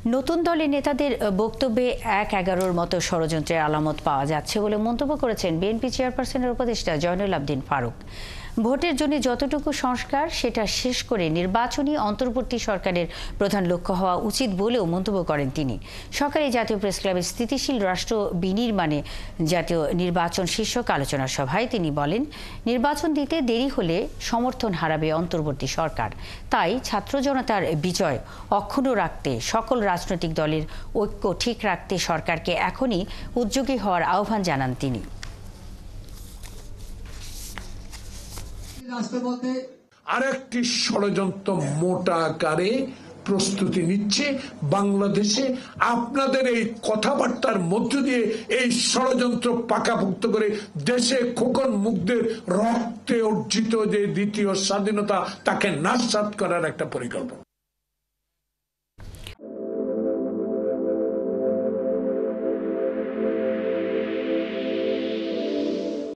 নতুন দলের নেতাদের বক্তব্যে ১-১১-র মতো ষড়যন্ত্রের আলামত পাওয়া যাচ্ছে বলে মন্তব্য করেছেন বিএনপি চেয়ারপারসনের উপদেষ্টা জয়নুল আবদিন ফারুক। ভোটের জন্য যতটুকু সংস্কার সেটা শেষ করে নির্বাচনী অন্তর্বর্তী সরকারের প্রধান লক্ষ্য হওয়া উচিত বলেও মন্তব্য করেন তিনি। সকালে জাতীয় প্রেসক্লাবের স্থিতিশীল রাষ্ট্র বিনির্মাণে জাতীয় নির্বাচন শীর্ষক আলোচনা সভায় তিনি বলেন, নির্বাচন দিতে দেরি হলে সমর্থন হারাবে অন্তর্বর্তী সরকার। তাই ছাত্র জনতার বিজয় অক্ষুণ্ণ রাখতে সকল রাজনৈতিক দলের ঐক্য ঠিক রাখতে সরকারকে এখনই উদ্যোগী হওয়ার আহ্বান জানান তিনি। আরেকটি ষড়যন্ত্র মোটা আকারে প্রস্তুতি নিচ্ছে বাংলাদেশে। আপনাদের এই কথাবার্তার মধ্য দিয়ে এই ষড়যন্ত্র পাকাপোক্ত করে দেশে খোকন মুগ্ধের রক্তে অর্জিত যে দ্বিতীয় স্বাধীনতা তাকে নাশসাত করার একটা পরিকল্পনা।